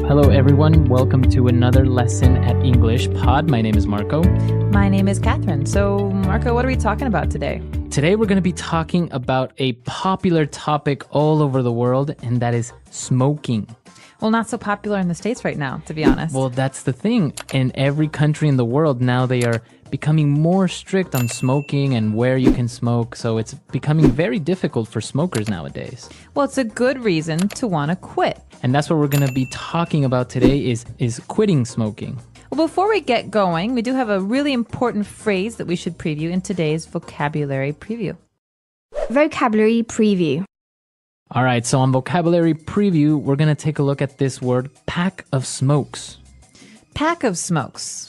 Hello, everyone. Welcome to another lesson at English Pod. My name is Marco. My name is Catherine. So, Marco, what are we talking about today? Today, we're going to be talking about a popular topic all over the world, and that is smoking. Well, not so popular in the States right now, to be honest. Well, that's the thing. In every country in the world now, they are becoming more strict on smoking and where you can smoke. So it's becoming very difficult for smokers nowadays. Well, it's a good reason to want to quit. And that's what we're going to be talking about today is quitting smoking. Well, before we get going, we do have a really important phrase that we should preview in today's vocabulary preview. Vocabulary preview. All right, so on vocabulary preview, we're going to take a look at this word, pack of smokes. Pack of smokes.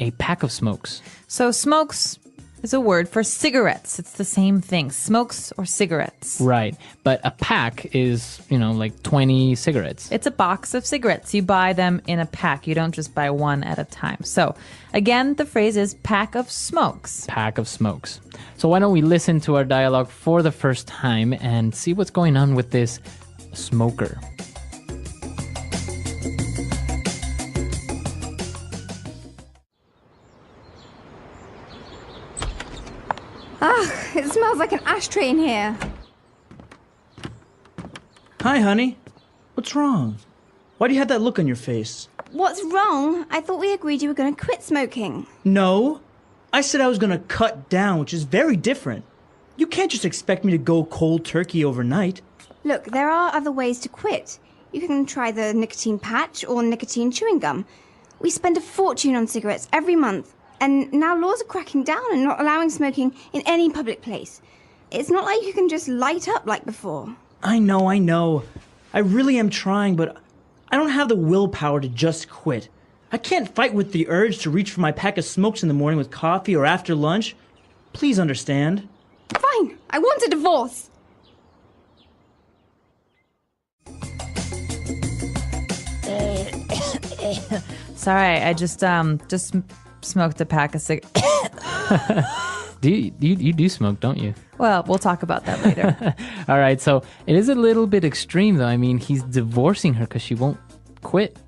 A pack of smokes. So smokes is a word for cigarettes. It's the same thing, smokes or cigarettes. Right, but a pack is, like 20 cigarettes. It's a box of cigarettes. You buy them in a pack. You don't just buy one at a time. So again, the phrase is pack of smokes. Pack of smokes. So why don't we listen to our dialogue for the first time and see what's going on with this smoker. It smells like an ashtray in here. Hi, honey. What's wrong? Why do you have that look on your face? What's wrong? I thought we agreed you were going to quit smoking. No. I said I was going to cut down, which is very different. You can't just expect me to go cold turkey overnight. Look, there are other ways to quit. You can try the nicotine patch or nicotine chewing gum. We spend a fortune on cigarettes every month. And now laws are cracking down and not allowing smoking in any public place. It's not like you can just light up like before. I know. I really am trying, but I don't have the willpower to just quit. I can't fight with the urge to reach for my pack of smokes in the morning with coffee or after lunch. Please understand. Fine, I want a divorce. Sorry, I just smoked a pack of cigarettes. You do smoke, don't you? Well, we'll talk about that later. All right, so it is a little bit extreme, though. I mean, he's divorcing her because she won't quit.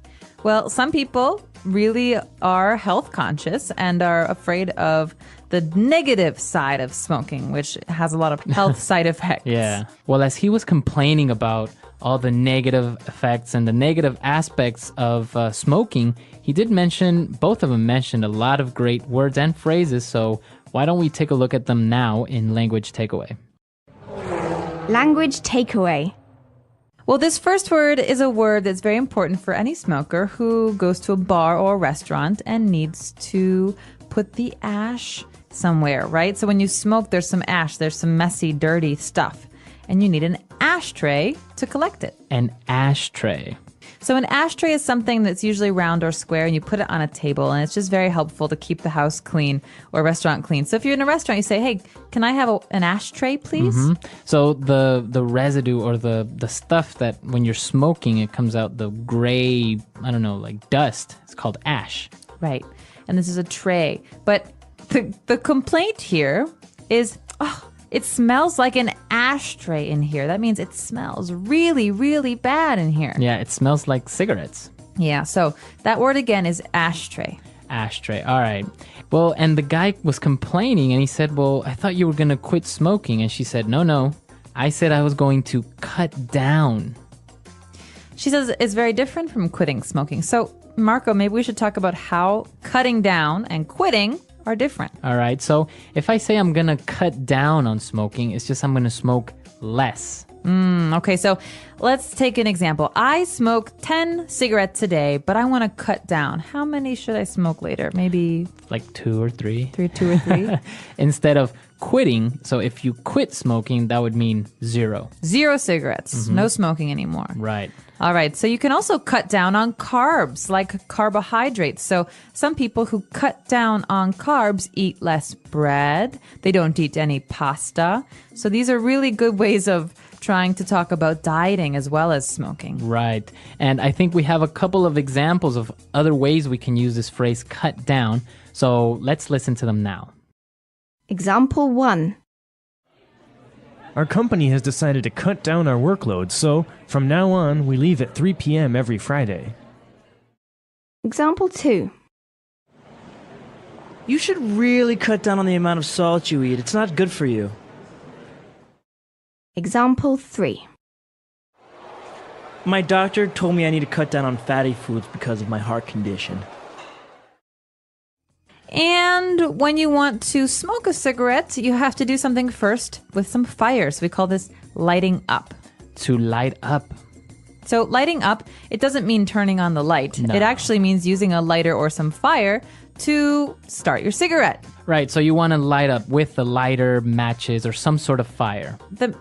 Well, some people really are health conscious and are afraid of the negative side of smoking, which has a lot of health side effects. Yeah. Well, as he was complaining about all the negative effects and the negative aspects of smoking, he did mention, both of them mentioned a lot of great words and phrases. So why don't we take a look at them now in Language Takeaway? Language takeaway. Well, this first word is a word that's very important for any smoker who goes to a bar or a restaurant and needs to put the ash somewhere, right? So when you smoke, there's some ash, there's some messy, dirty stuff, and you need an ashtray to collect it. An ashtray. So an ashtray is something that's usually round or square, and you put it on a table, and it's just very helpful to keep the house clean or restaurant clean. So if you're in a restaurant, you say, hey, can I have an ashtray, please? Mm-hmm. So the residue or the stuff that when you're smoking, it comes out the gray, I don't know, like dust. It's called ash. Right. And this is a tray. But the complaint here is, it smells like an ashtray in here. That means it smells really, really bad in here. Yeah, it smells like cigarettes. Yeah, so that word again is ashtray. Ashtray. All right. Well, and the guy was complaining and he said, well, I thought you were going to quit smoking. And she said, no. I said I was going to cut down. She says it's very different from quitting smoking. So, Marco, maybe we should talk about how cutting down and quitting are different. All right. So if I say I'm going to cut down on smoking, it's just I'm going to smoke less. Okay, so let's take an example. I smoke 10 cigarettes a day, but I want to cut down. How many should I smoke later? Maybe like 2 or 3. 2 or 3. Instead of quitting, so if you quit smoking, that would mean 0. 0 cigarettes. No smoking anymore. Right. All right. So you can also cut down on carbs, like carbohydrates. So some people who cut down on carbs eat less bread. They don't eat any pasta. So these are really good ways of trying to talk about dieting as well as smoking. Right. And I think we have a couple of examples of other ways we can use this phrase cut down. So let's listen to them now. Example 1. Our company has decided to cut down our workload, so from now on, we leave at 3 p.m. every Friday. Example 2. You should really cut down on the amount of salt you eat. It's not good for you. Example 3. My doctor told me I need to cut down on fatty foods because of my heart condition. And when you want to smoke a cigarette, you have to do something first with some fire. So we call this lighting up. To light up. So lighting up, it doesn't mean turning on the light. No. It actually means using a lighter or some fire to start your cigarette. Right, so you want to light up with a lighter, matches, or some sort of fire. The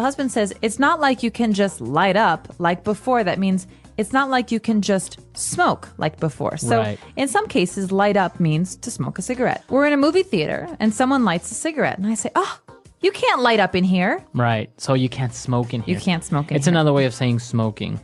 husband says, it's not like you can just light up like before. That means it's not like you can just smoke like before. So Right. in some cases, light up means to smoke a cigarette. We're in a movie theater and someone lights a cigarette. And I say, oh, you can't light up in here. Right, so you can't smoke in here. You can't smoke in It's here. another way of saying smoking.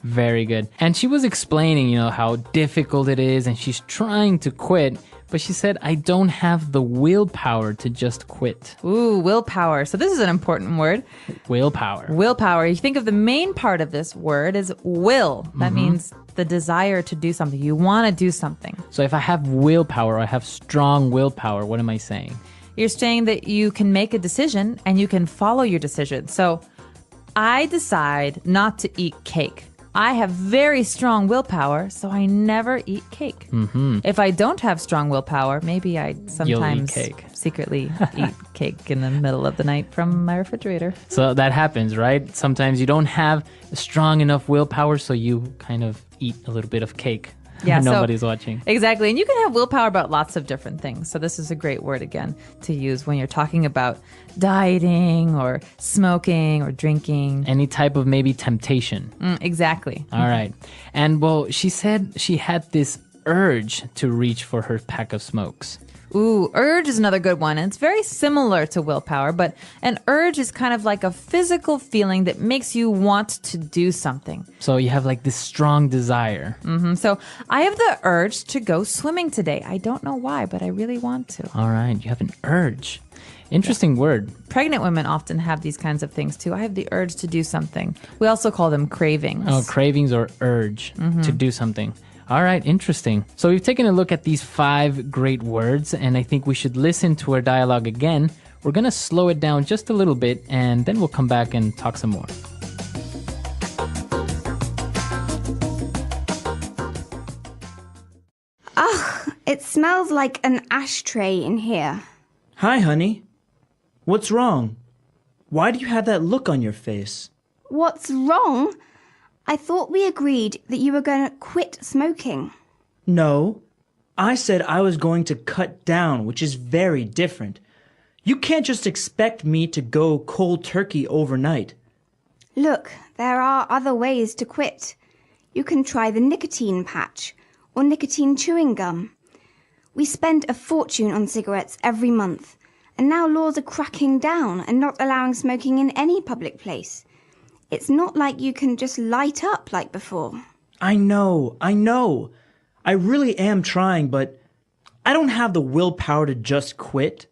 Very good. And she was explaining, how difficult it is, and she's trying to quit, but she said, I don't have the willpower to just quit. Ooh, willpower. So this is an important word. Willpower. Willpower. You think of the main part of this word as will. That means the desire to do something. You want to do something. So if I have willpower, or I have strong willpower, what am I saying? You're saying that you can make a decision and you can follow your decision. So I decide not to eat cake. I have very strong willpower, so I never eat cake. If I don't have strong willpower, maybe I sometimes cake. secretly eat cake in the middle of the night from my refrigerator. So that happens, right? Sometimes you don't have strong enough willpower, so you kind of eat a little bit of cake. Yeah, so- Nobody's watching. Exactly. And you can have willpower about lots of different things. So this is a great word, again, to use when you're talking about dieting or smoking or drinking. Any type of maybe temptation. Exactly. All right. And well, she said she had this urge to reach for her pack of smokes. Ooh, urge is another good one. And it's very similar to willpower, but an urge is kind of like a physical feeling that makes you want to do something. So you have like this strong desire. So I have the urge to go swimming today. I don't know why, but I really want to. All right. You have an urge. Interesting word. Pregnant women often have these kinds of things too. I have the urge to do something. We also call them cravings. Oh, cravings or urge to do something. All right, interesting. So we've taken a look at these 5 great words, and I think we should listen to our dialogue again. We're going to slow it down just a little bit, and then we'll come back and talk some more. It smells like an ashtray in here. Hi, honey. What's wrong? Why do you have that look on your face? What's wrong? I thought we agreed that you were going to quit smoking. No, I said I was going to cut down, which is very different. You can't just expect me to go cold turkey overnight. Look, there are other ways to quit. You can try the nicotine patch or nicotine chewing gum. We spend a fortune on cigarettes every month, and now laws are cracking down and not allowing smoking in any public place. It's not like you can just light up like before. I know. I really am trying, but I don't have the willpower to just quit.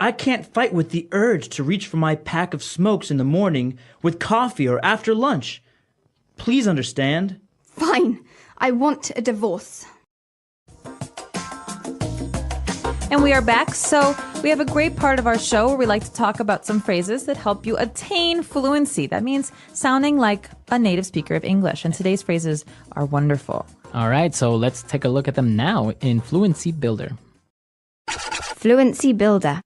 I can't fight with the urge to reach for my pack of smokes in the morning with coffee or after lunch. Please understand. Fine, I want a divorce. And we are back. So we have a great part of our show where we like to talk about some phrases that help you attain fluency. That means sounding like a native speaker of English. And today's phrases are wonderful. All right, so let's take a look at them now in Fluency Builder. Fluency Builder.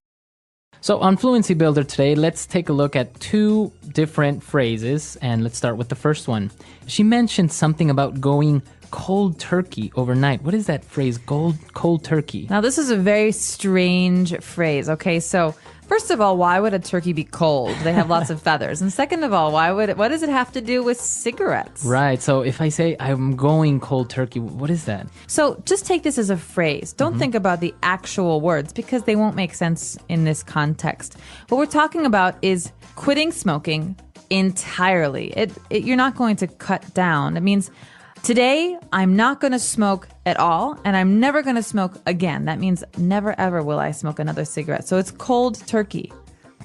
So on Fluency Builder today, let's take a look at 2 different phrases, and let's start with the first one. She mentioned something about going cold turkey overnight. What is that phrase, cold turkey? Now, this is a very strange phrase. Okay, so first of all, why would a turkey be cold? They have lots of feathers. And second of all, what does it have to do with cigarettes? Right, so if I say I'm going cold turkey, what is that? So just take this as a phrase. Don't think about the actual words because they won't make sense in this context. What we're talking about is quitting smoking entirely. You're not going to cut down. It means today, I'm not going to smoke at all, and I'm never going to smoke again. That means never, ever will I smoke another cigarette. So it's cold turkey.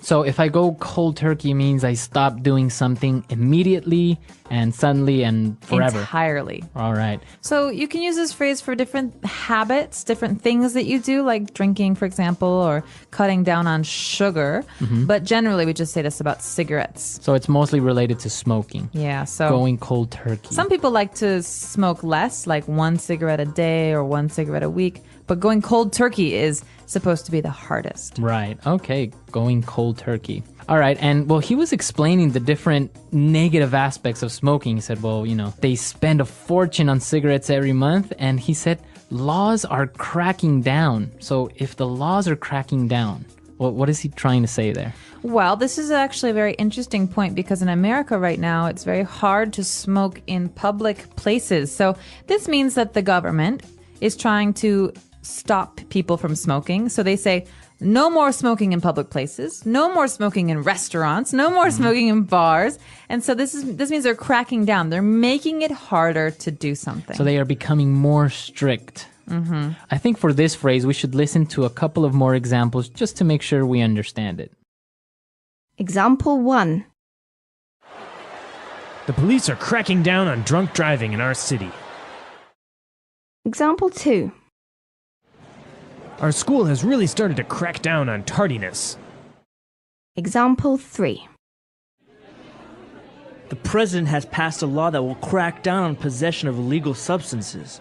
So if I go cold turkey means I stop doing something immediately and suddenly and forever. Entirely. All right. So you can use this phrase for different habits, different things that you do, like drinking, for example, or cutting down on sugar. But generally, we just say this about cigarettes. So it's mostly related to smoking. Yeah, so Going cold turkey. some people like to smoke less, like 1 cigarette a day or 1 cigarette a week. But going cold turkey is supposed to be the hardest. Right. Okay. Going cold turkey. All right. And well, he was explaining the different negative aspects of smoking. He said, well, they spend a fortune on cigarettes every month. And he said, laws are cracking down. So if the laws are cracking down, what is he trying to say there? Well, this is actually a very interesting point because in America right now, it's very hard to smoke in public places. So this means that the government is trying to stop people from smoking. So they say, no more smoking in public places, no more smoking in restaurants, no more smoking in bars. And so this means they're cracking down. They're making it harder to do something. So they are becoming more strict. I think for this phrase, we should listen to a couple of more examples just to make sure we understand it. Example 1. The police are cracking down on drunk driving in our city. Example 2. Our school has really started to crack down on tardiness. Example 3. The president has passed a law that will crack down on possession of illegal substances.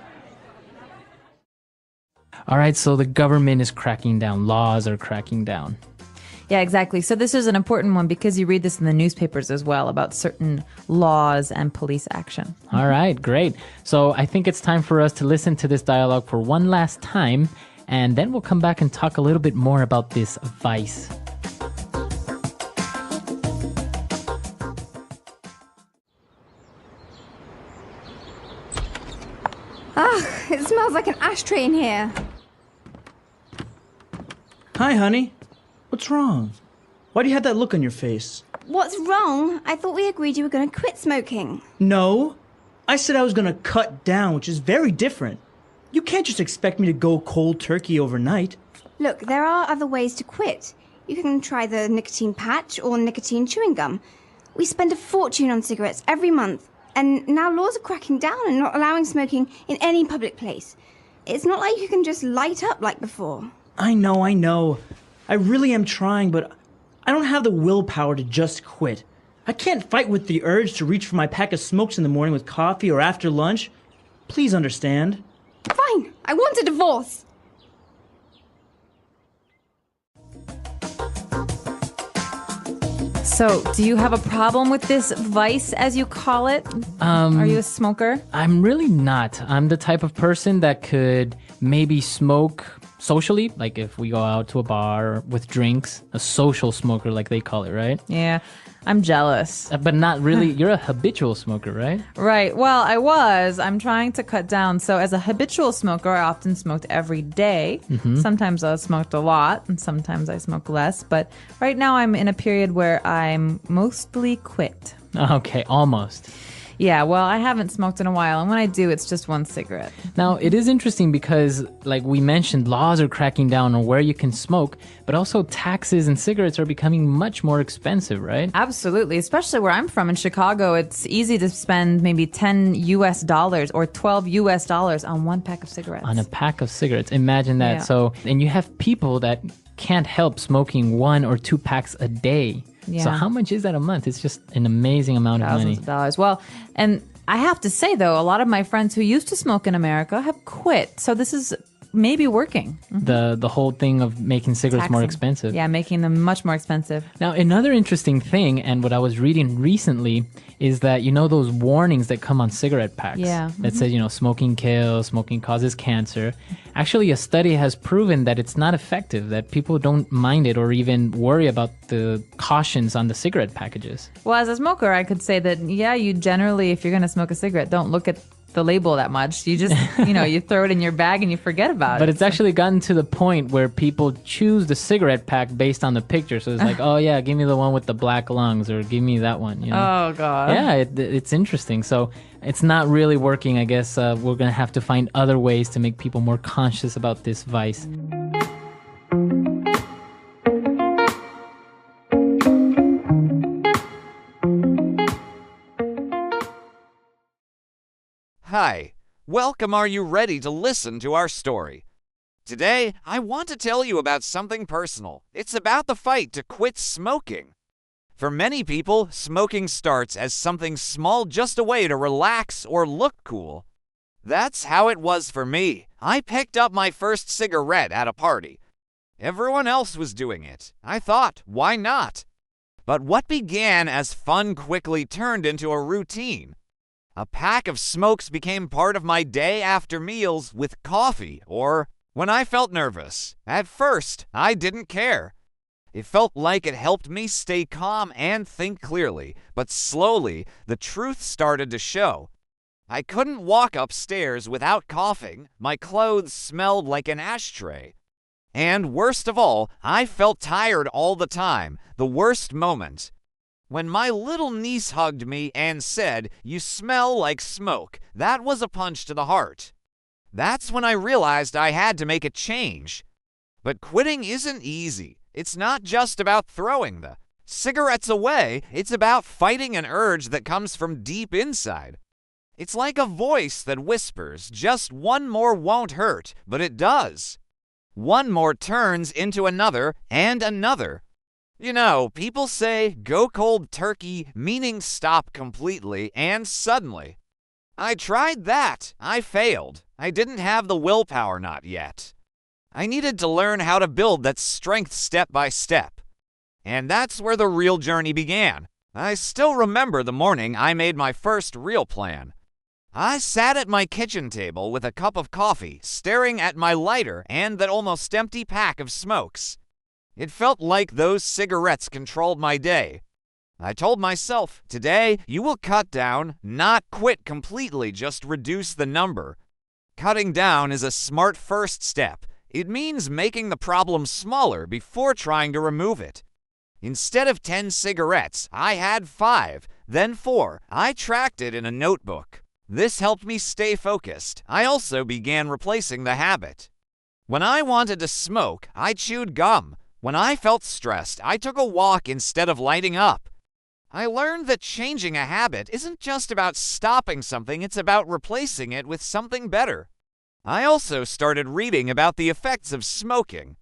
All right, so the government is cracking down. Laws are cracking down. Yeah, exactly. So this is an important one because you read this in the newspapers as well about certain laws and police action. All right, great. So I think it's time for us to listen to this dialogue for one last time, and then we'll come back and talk a little bit more about this vice. It smells like an ashtray in here. Hi, honey. What's wrong? Why do you have that look on your face? What's wrong? I thought we agreed you were going to quit smoking. No. I said I was going to cut down, which is very different. You can't just expect me to go cold turkey overnight. Look, there are other ways to quit. You can try the nicotine patch or nicotine chewing gum. We spend a fortune on cigarettes every month. And now laws are cracking down and not allowing smoking in any public place. It's not like you can just light up like before. I know. I really am trying, but I don't have the willpower to just quit. I can't fight with the urge to reach for my pack of smokes in the morning with coffee or after lunch. Please understand. Fine, I want a divorce. So, do you have a problem with this vice, as you call it? Are you a smoker? I'm really not. I'm the type of person that could maybe smoke socially, like if we go out to a bar with drinks, a social smoker like they call it, right? Yeah, I'm jealous. But not really. You're a habitual smoker, right? Right. Well, I'm trying to cut down. So as a habitual smoker, I often smoked every day. Sometimes I smoked a lot and sometimes I smoke less. But right now I'm in a period where I'm mostly quit. Okay, almost. Yeah, well, I haven't smoked in a while, and when I do, it's just 1 cigarette. Now, it is interesting because, like we mentioned, laws are cracking down on where you can smoke, but also taxes and cigarettes are becoming much more expensive, right? Absolutely, especially where I'm from in Chicago. It's easy to spend maybe $10 or $12 on 1 pack of cigarettes. On a pack of cigarettes. Imagine that. Yeah. So, and you have people that can't help smoking 1 or 2 packs a day. Yeah. So how much is that a month? It's just an amazing amount of money. Thousands of dollars. Well, and I have to say, though, a lot of my friends who used to smoke in America have quit. So this is maybe working. The whole thing of making cigarettes more Taxing. expensive. Yeah, making them much more expensive. Now, another interesting thing, and what I was reading recently, is that, those warnings that come on cigarette packs Yeah. that says, smoking kills, smoking causes cancer. Actually, a study has proven that it's not effective, that people don't mind it or even worry about the cautions on the cigarette packages. Well, as a smoker, I could say that, yeah, you generally, if you're going to smoke a cigarette, don't look at the label that much. You just, you throw it in your bag and you forget about it. But it's actually gotten to the point where people choose the cigarette pack based on the picture. So it's like, oh yeah, give me the one with the black lungs, or give me that one. Oh, God. Yeah, it's interesting. So it's not really working. I guess we're going to have to find other ways to make people more conscious about this vice. Hi, welcome. Are you ready to listen to our story? Today, I want to tell you about something personal. It's about the fight to quit smoking. For many people, smoking starts as something small, just a way to relax or look cool. That's how it was for me. I picked up my first cigarette at a party. Everyone else was doing it. I thought, why not? But what began as fun quickly turned into a routine. A pack of smokes became part of my day after meals with coffee or when I felt nervous. At first, I didn't care. It felt like it helped me stay calm and think clearly, but slowly, the truth started to show. I couldn't walk upstairs without coughing. My clothes smelled like an ashtray. And worst of all, I felt tired all the time. The worst moment. When my little niece hugged me and said, "You smell like smoke," that was a punch to the heart. That's when I realized I had to make a change. But quitting isn't easy. It's not just about throwing the cigarettes away. It's about fighting an urge that comes from deep inside. It's like a voice that whispers, just one more won't hurt, but it does. One more turns into another and another. You know, people say go cold turkey, meaning stop completely and suddenly. I tried that. I failed. I didn't have the willpower, not yet. I needed to learn how to build that strength step by step. And that's where the real journey began. I still remember the morning I made my first real plan. I sat at my kitchen table with a cup of coffee, staring at my lighter and that almost empty pack of smokes. It felt like those cigarettes controlled my day. I told myself, today you will cut down, not quit completely, just reduce the number. Cutting down is a smart first step. It means making the problem smaller before trying to remove it. Instead of 10 cigarettes, I had 5, then 4. I tracked it in a notebook. This helped me stay focused. I also began replacing the habit. When I wanted to smoke, I chewed gum. When I felt stressed, I took a walk instead of lighting up. I learned that changing a habit isn't just about stopping something, it's about replacing it with something better. I also started reading about the effects of smoking.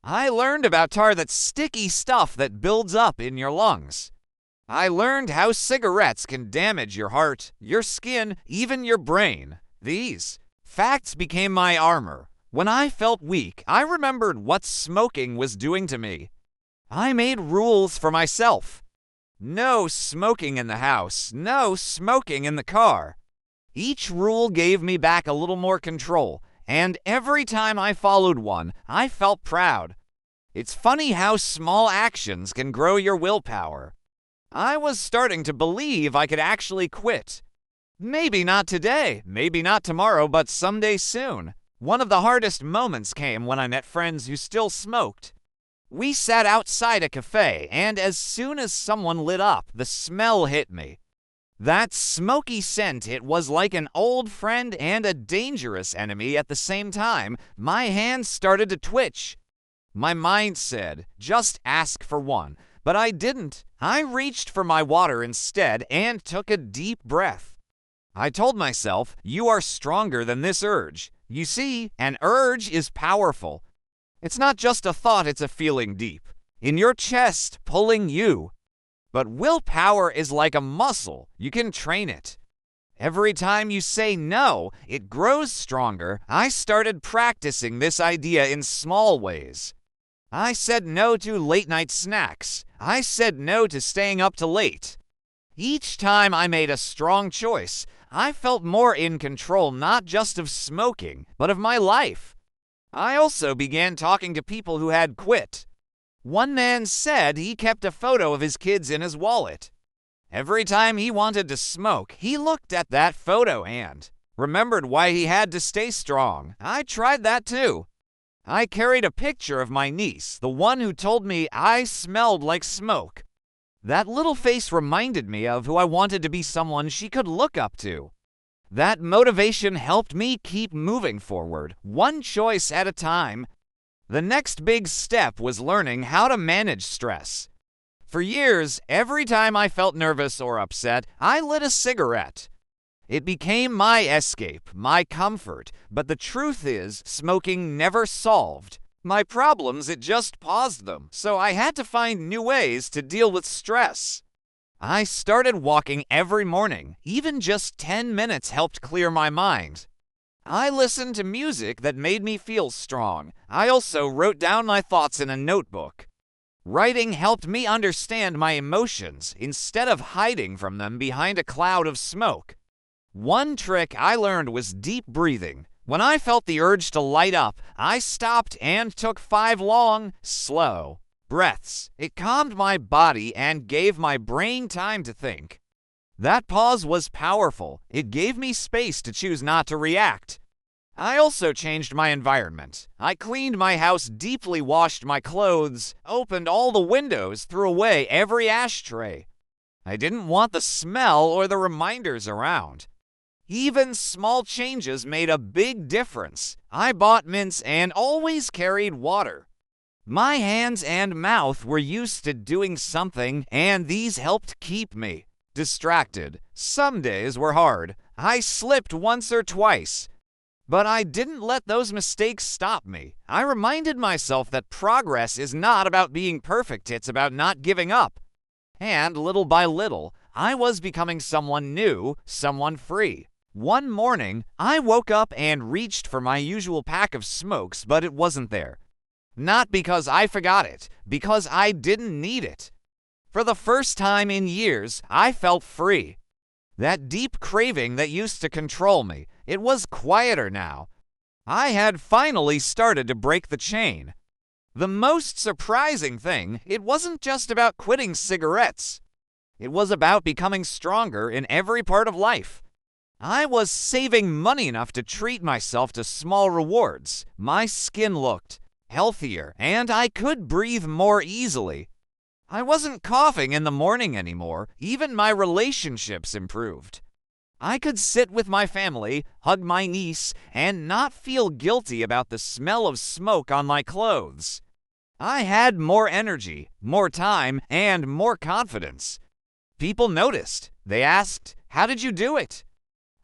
I learned about that sticky stuff that builds up in your lungs. I learned how cigarettes can damage your heart, your skin, even your brain. These facts became my armor. When I felt weak, I remembered what smoking was doing to me. I made rules for myself. No smoking in the house, no smoking in the car. Each rule gave me back a little more control, and every time I followed one, I felt proud. It's funny how small actions can grow your willpower. I was starting to believe I could actually quit. Maybe not today, maybe not tomorrow, but someday soon. One of the hardest moments came when I met friends who still smoked. We sat outside a cafe, and as soon as someone lit up, the smell hit me. That smoky scent, it was like an old friend and a dangerous enemy at the same time. My hands started to twitch. My mind said, just ask for one. But I didn't. I reached for my water instead and took a deep breath. I told myself, you are stronger than this urge. You see, an urge is powerful. It's not just a thought, it's a feeling deep in your chest, pulling you. But willpower is like a muscle. You can train it. Every time you say no, it grows stronger. I started practicing this idea in small ways. I said no to late-night snacks. I said no to staying up too late. Each time I made a strong choice, I felt more in control, not just of smoking, but of my life. I also began talking to people who had quit. One man said he kept a photo of his kids in his wallet. Every time he wanted to smoke, he looked at that photo and remembered why he had to stay strong. I tried that too. I carried a picture of my niece, the one who told me I smelled like smoke. That little face reminded me of who I wanted to be, someone she could look up to. That motivation helped me keep moving forward, one choice at a time. The next big step was learning how to manage stress. For years, every time I felt nervous or upset, I lit a cigarette. It became my escape, my comfort, but the truth is, smoking never solved my problems, it just paused them, so I had to find new ways to deal with stress. I started walking every morning. Even just 10 minutes helped clear my mind. I listened to music that made me feel strong. I also wrote down my thoughts in a notebook. Writing helped me understand my emotions instead of hiding from them behind a cloud of smoke. One trick I learned was deep breathing. When I felt the urge to light up, I stopped and took 5 long, slow breaths. It calmed my body and gave my brain time to think. That pause was powerful. It gave me space to choose not to react. I also changed my environment. I cleaned my house, deeply washed my clothes, opened all the windows, threw away every ashtray. I didn't want the smell or the reminders around. Even small changes made a big difference. I bought mints and always carried water. My hands and mouth were used to doing something, and these helped keep me distracted. Some days were hard. I slipped once or twice. But I didn't let those mistakes stop me. I reminded myself that progress is not about being perfect, it's about not giving up. And little by little, I was becoming someone new, someone free. One morning, I woke up and reached for my usual pack of smokes, but it wasn't there. Not because I forgot it, because I didn't need it. For the first time in years, I felt free. That deep craving that used to control me, it was quieter now. I had finally started to break the chain. The most surprising thing, it wasn't just about quitting cigarettes. It was about becoming stronger in every part of life. I was saving money enough to treat myself to small rewards. My skin looked healthier, and I could breathe more easily. I wasn't coughing in the morning anymore. Even my relationships improved. I could sit with my family, hug my niece, and not feel guilty about the smell of smoke on my clothes. I had more energy, more time, and more confidence. People noticed. They asked, "How did you do it?"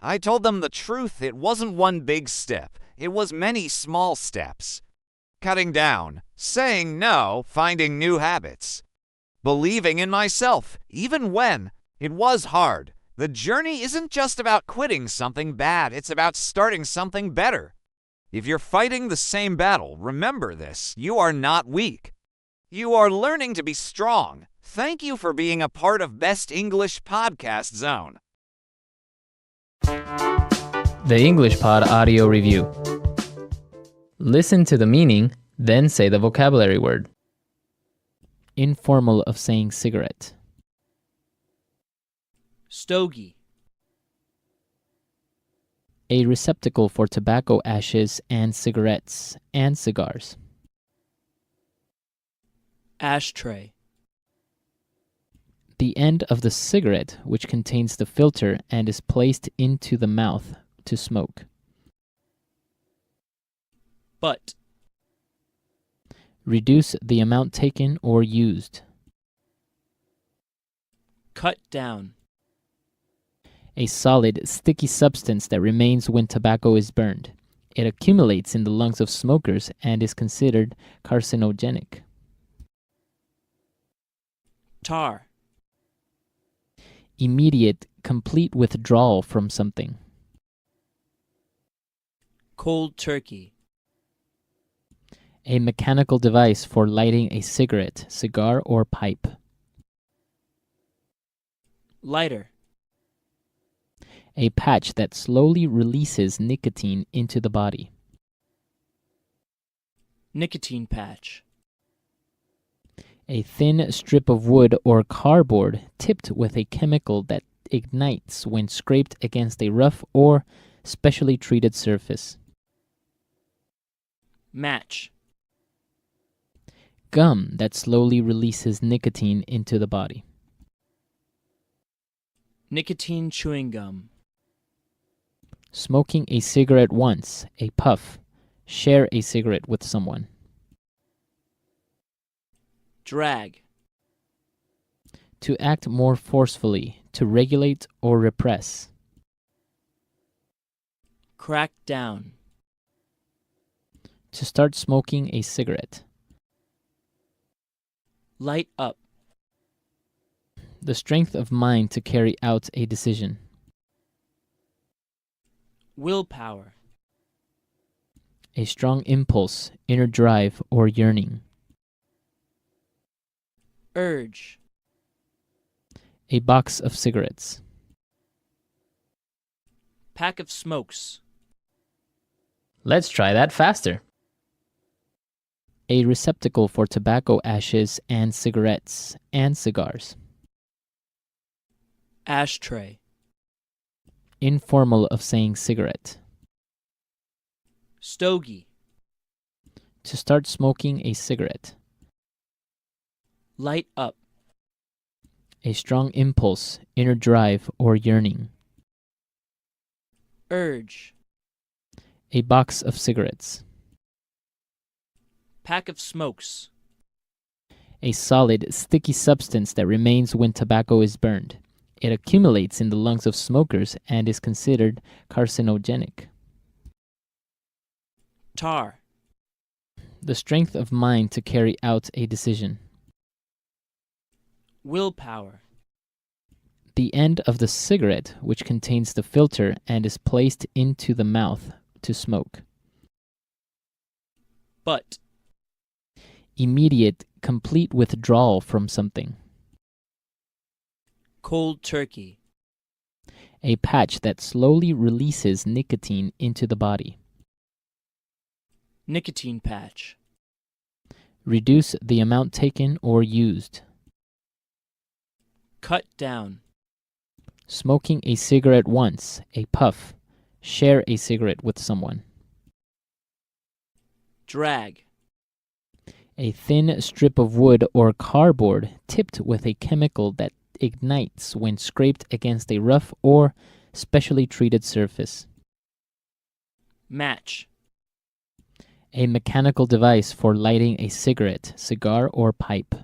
I told them the truth. It wasn't one big step. It was many small steps. Cutting down, saying no, finding new habits. Believing in myself, even when it was hard. The journey isn't just about quitting something bad, it's about starting something better. If you're fighting the same battle, remember this: you are not weak. You are learning to be strong. Thank you for being a part of Best English Podcast Zone. The English Pod Audio Review. Listen to the meaning, then say the vocabulary word. Informal of saying cigarette. Stogie. A receptacle for tobacco ashes and cigarettes and cigars. Ashtray. The end of the cigarette which contains the filter and is placed into the mouth to smoke. Butt. Reduce the amount taken or used. Cut down. A solid, sticky substance that remains when tobacco is burned. It accumulates in the lungs of smokers and is considered carcinogenic. Tar. Immediate, complete withdrawal from something. Cold turkey. A mechanical device for lighting a cigarette, cigar, or pipe. Lighter. A patch that slowly releases nicotine into the body. Nicotine patch. A thin strip of wood or cardboard tipped with a chemical that ignites when scraped against a rough or specially treated surface. Match. Gum that slowly releases nicotine into the body. Nicotine chewing gum. Smoking a cigarette once, a puff. Share a cigarette with someone. Drag. To act more forcefully, to regulate or repress. Crack down. To start smoking a cigarette. Light up. The strength of mind to carry out a decision. Willpower. A strong impulse, inner drive, or yearning. Urge. A box of cigarettes. Pack of smokes. Let's try that faster. A receptacle for tobacco ashes and cigarettes and cigars. Ashtray. Informal of saying cigarette. Stogie. To start smoking a cigarette. Light up. A strong impulse, inner drive, or yearning. Urge. A box of cigarettes. Pack of smokes. A solid, sticky substance that remains when tobacco is burned. It accumulates in the lungs of smokers and is considered carcinogenic. Tar. The strength of mind to carry out a decision. Willpower. The end of the cigarette, which contains the filter and is placed into the mouth to smoke. Butt. Immediate, complete withdrawal from something. Cold turkey. A patch that slowly releases nicotine into the body. Nicotine patch. Reduce the amount taken or used. Cut down. Smoking a cigarette once, a puff. Share a cigarette with someone. Drag. A thin strip of wood or cardboard tipped with a chemical that ignites when scraped against a rough or specially treated surface. Match. A mechanical device for lighting a cigarette, cigar, or pipe.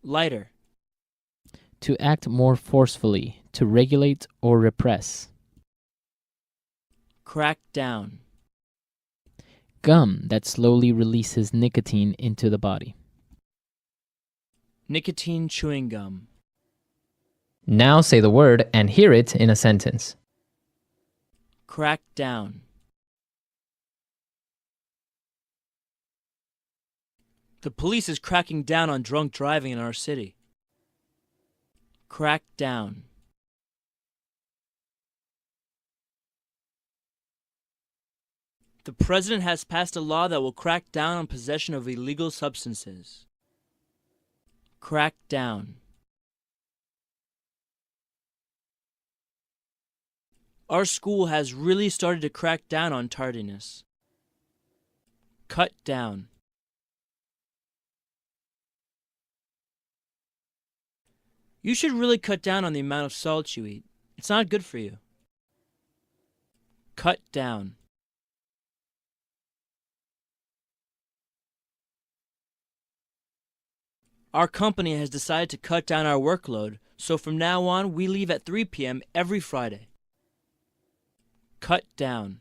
Lighter. To act more forcefully, to regulate or repress. Crack down. Gum that slowly releases nicotine into the body. Nicotine chewing gum. Now say the word and hear it in a sentence. Crack down. The police is cracking down on drunk driving in our city. Crack down. The president has passed a law that will crack down on possession of illegal substances. Crack down. Our school has really started to crack down on tardiness. Cut down. You should really cut down on the amount of salt you eat. It's not good for you. Cut down. Our company has decided to cut down our workload, so from now on we leave at 3 p.m. every Friday. Cut down.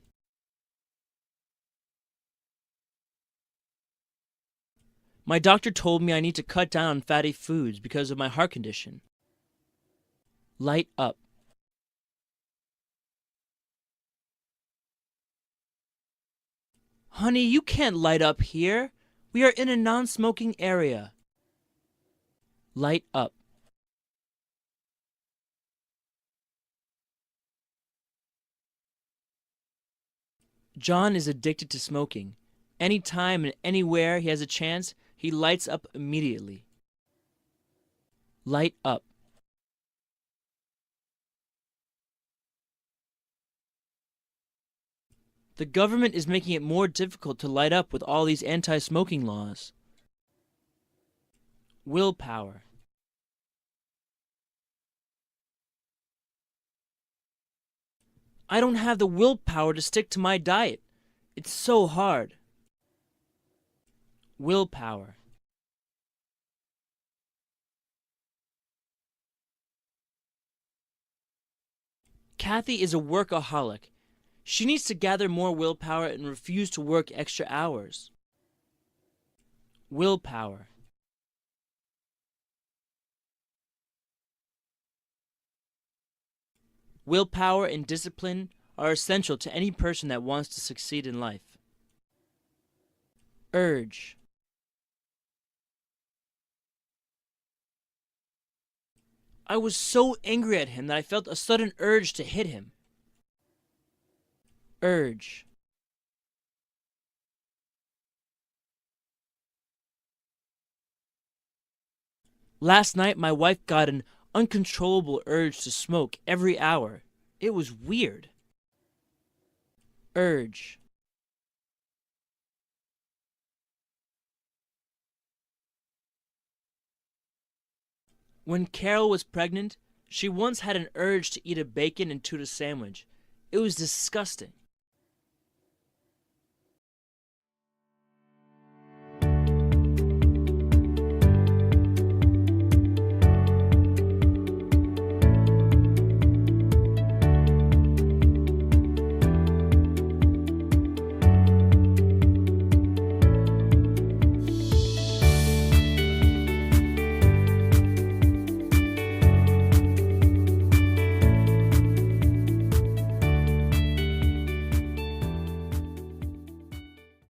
My doctor told me I need to cut down on fatty foods because of my heart condition. Light up. Honey, you can't light up here. We are in a non-smoking area. Light up. John is addicted to smoking. Anytime and anywhere he has a chance, he lights up immediately. Light up. The government is making it more difficult to light up with all these anti-smoking laws. Willpower. I don't have the willpower to stick to my diet. It's so hard. Willpower. Kathy is a workaholic. She needs to gather more willpower and refuse to work extra hours. Willpower. Willpower and discipline are essential to any person that wants to succeed in life. Urge. I was so angry at him that I felt a sudden urge to hit him. Urge. Last night, my wife got an uncontrollable urge to smoke every hour. It was weird. Urge. When Carol was pregnant, she once had an urge to eat a bacon and tuna sandwich. It was disgusting.